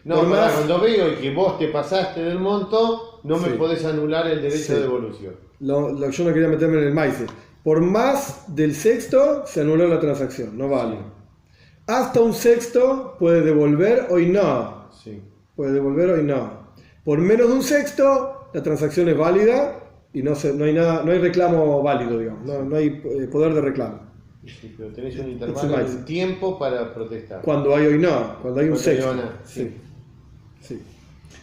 No, Por más- cuando veo que vos te pasaste del monto, no me Sí. podés anular el derecho Sí. de devolución. Yo no quería meterme en el maíz. Por más del sexto se anuló la transacción, no vale. Hasta 1/6 puede devolver o no. Sí. Puede devolver o no. Por menos de 1/6 la transacción es válida y no hay reclamo válido, digamos. No hay poder de reclamo. Sí, pero tenés un It's intervalo amazing. de tiempo para protestar. Cuando hay o no, cuando hay un Cuando hay sexto. o no, Sí. Sí.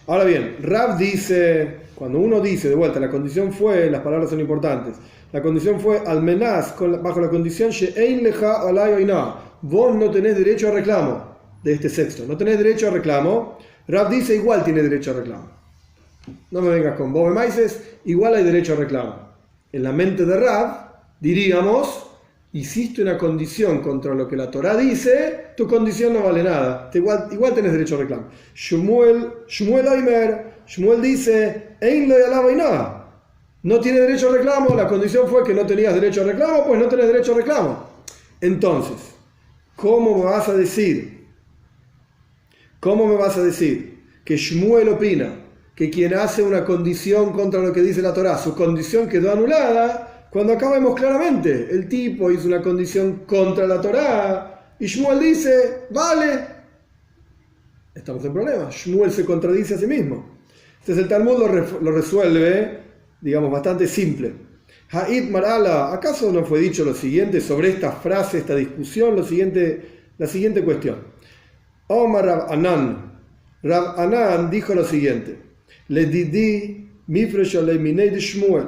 Ahora bien, Rav dice, cuando uno dice, de vuelta, la condición fue, las palabras son importantes, la condición fue almenaz, bajo la condición she'ein lecha olai oina, vos no tenés derecho a reclamo de este sexto, no tenés derecho a reclamo. Rav dice, igual tiene derecho a reclamo. No me vengas con vos me maices, igual hay derecho a reclamo. En la mente de Rav, diríamos, hiciste una condición contra lo que la Torá dice, tu condición no vale nada. Igual tenés derecho a reclamo. Shmuel Oimer, Shmuel dice, Ein lo yalav oina. No tiene derecho a reclamo, la condición fue que no tenías derecho a reclamo, pues no tenés derecho a reclamo. Entonces, ¿cómo me vas a decir que Shmuel opina que quien hace una condición contra lo que dice la Torá, su condición quedó anulada, cuando acá vemos claramente, el tipo hizo una condición contra la Torá, y Shmuel dice, vale, estamos en problema. Shmuel se contradice a sí mismo. Entonces el Talmud lo resuelve, digamos, bastante simple. Ha'id mar'ala, ¿acaso no fue dicho lo siguiente sobre esta frase, esta discusión? La siguiente cuestión. Omar Rab Anan. Rab Anan dijo lo siguiente. Le didi mifresh aleminei de Shmuel.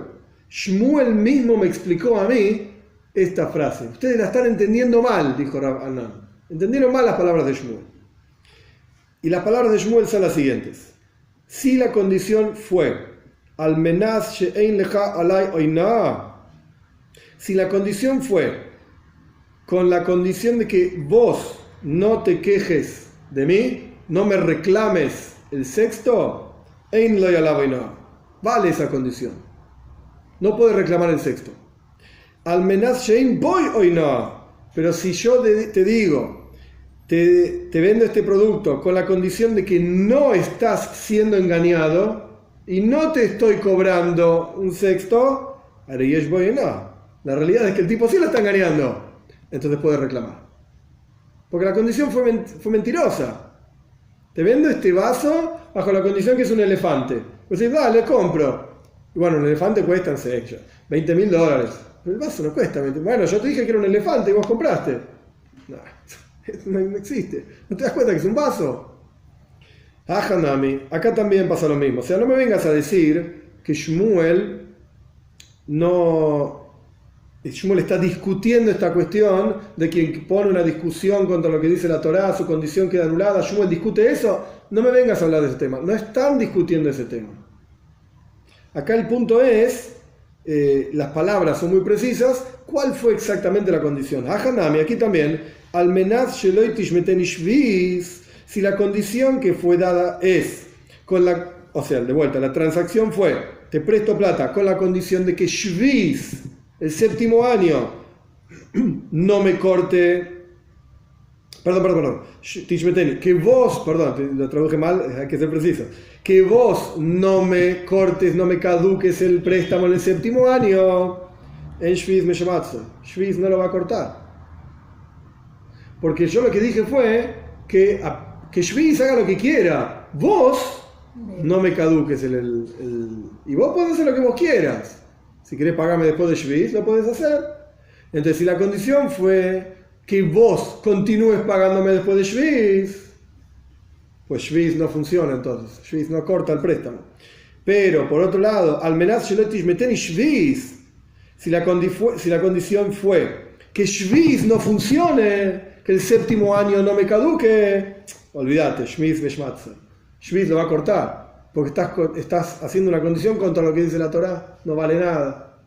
Shmuel mismo me explicó a mí esta frase. Ustedes la están entendiendo mal, dijo Rab Anan. Entendieron mal las palabras de Shmuel. Y las palabras de Shmuel son las siguientes. Si la condición fue al menaz she'ein lecha alay oina, si la condición fue con la condición de que vos no te quejes de mí, no me reclames el sexto, ein loy alay oina, vale esa condición, no puedes reclamar el sexto. Al menaz she'ein boy oina, pero si yo te digo, te vendo este producto con la condición de que no estás siendo engañado y no te estoy cobrando un sexto, la realidad es que el tipo sí lo está engañando, entonces puede reclamar. Porque la condición fue mentirosa. Te vendo este vaso bajo la condición que es un elefante. Pues decís, dale, compro. Y bueno, un elefante cuesta, no sé, $20.000. Pero el vaso no cuesta 20. Bueno, yo te dije que era un elefante y vos compraste. No existe. ¿No te das cuenta que es un vaso? Hanami, acá también pasa lo mismo. O sea, no me vengas a decir que Shmuel está discutiendo esta cuestión de quien pone una discusión contra lo que dice la Torá, su condición queda anulada. Shmuel discute eso. No me vengas a hablar de ese tema. No están discutiendo ese tema. Acá el punto es, las palabras son muy precisas. ¿Cuál fue exactamente la condición? Hanami, aquí también. Al menaz sheloi tishmeteni shviz, si la condición que fue dada es, o sea, de vuelta, la transacción fue, te presto plata con la condición de que shviz, el séptimo año, no me corte, perdón, tishmeteni, que vos, perdón, lo traduje mal, hay que ser preciso, que vos no me cortes, no me caduques el préstamo en el séptimo año, en shviz me shamatsu, shviz no lo va a cortar. Porque yo lo que dije fue que Shviz haga lo que quiera. Vos no me caduques y vos podés hacer lo que vos quieras. Si querés pagarme después de Shviz, lo podés hacer. Entonces, si la condición fue que vos continúes pagándome después de Shviz, pues Shviz no funciona entonces. Shviz no corta el préstamo. Pero, por otro lado, al menaz shelotish meteni Shviz, si la condición fue que Shviz no funcione, que el séptimo año no me caduque, olvídate, Shviz Beshmatze. Shviz lo va a cortar, porque estás haciendo una condición contra lo que dice la Torá, no vale nada.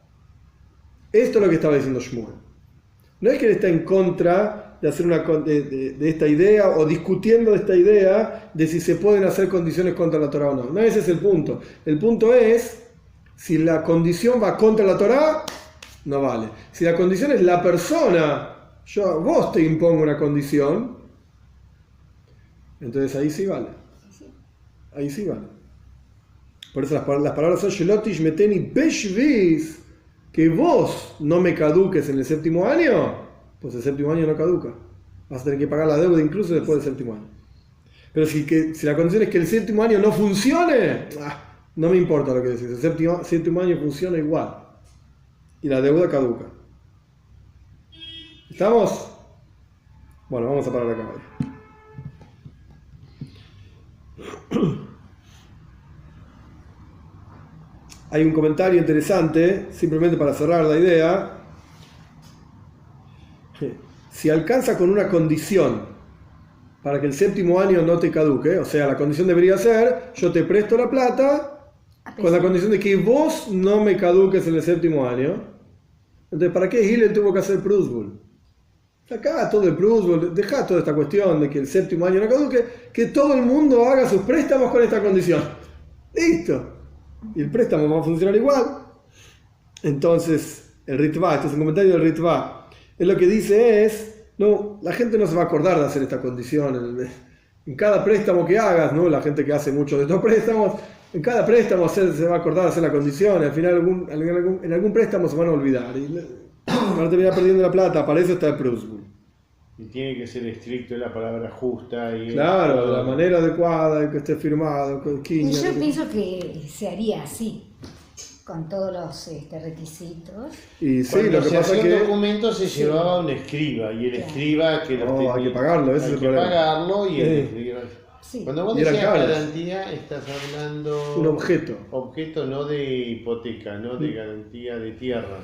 Esto es lo que estaba diciendo Shmuel. No es que él está en contra de hacer de esta idea o discutiendo de esta idea de si se pueden hacer condiciones contra la Torá o no. No, ese es el punto. El punto es, si la condición va contra la Torá, no vale. Si la condición es la persona, vos te impongo una condición, entonces ahí sí vale. Ahí sí vale. Por eso las palabras son Shelotish meteni beshviz, que vos no me caduques en el séptimo año, pues el séptimo año no caduca. Vas a tener que pagar la deuda incluso después del séptimo año. Pero si la condición es que el séptimo año no funcione, no me importa lo que decís. El séptimo año funciona igual. Y la deuda caduca. ¿Estamos? Bueno, vamos a parar acá hoy. Hay un comentario interesante, simplemente para cerrar la idea. Si alcanza con una condición para que el séptimo año no te caduque, o sea, la condición debería ser, yo te presto la plata con la condición de que vos no me caduques en el séptimo año. Entonces, ¿para qué Hillel tuvo que hacer Prusbul? Acá todo el Prusbul, deja toda esta cuestión de que el séptimo año no caduque, que todo el mundo haga sus préstamos con esta condición. Listo. Y el préstamo va a funcionar igual. Entonces, el Ritva, este es un comentario del Ritva, lo que dice es, no, la gente no se va a acordar de hacer esta condición. En cada préstamo que hagas, ¿no? La gente que hace muchos de estos préstamos, En cada préstamo se va a acordar hacer la condición, al final en algún préstamo se van a olvidar. Y van a terminar perdiendo la plata, para eso está el Prusbul. Y tiene que ser estricto en la palabra justa. Y Claro, de la manera adecuada, que esté firmado, con Y quiña. yo pienso que se haría así, con todos los requisitos. Y sí, Cuando lo que se pasa hacía es un que documento se llevaba a un escriba y el Claro. escriba que No, hay que pagarlo, ese es el hay que problema. pagarlo y el Sí. escriba. Sí. Cuando vos Y eran decías caros. garantía, estás hablando un objeto. objeto, no de hipoteca, no de garantía de tierra.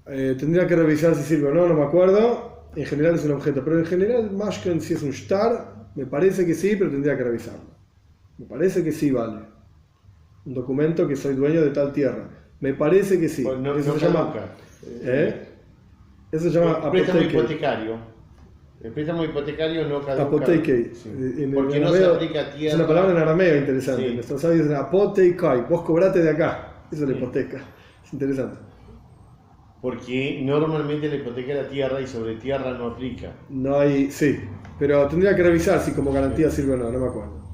Tendría que revisar si sirve o no, no me acuerdo. En general es un objeto, pero en general Mashken si es un shtar, me parece que sí, pero tendría que revisarlo. Me parece que sí vale. Un documento que soy dueño de tal tierra. Me parece que sí. Pues no, Eso no se llama, caduca. Eso se llama Préstamo apotheke. hipotecario. El préstamo hipotecario no caduca. Apotheke. Sí. En Porque no se arameo, aplica a tierra. es una palabra en arameo interesante. Sí. Nuestros sabios dicen apothekai. Vos cobrate de acá. Eso es la Sí. hipoteca. Es interesante. Porque normalmente la hipoteca es la tierra y sobre tierra no aplica. No hay. Sí. Pero tendría que revisar si como garantía sirve o no, no me acuerdo.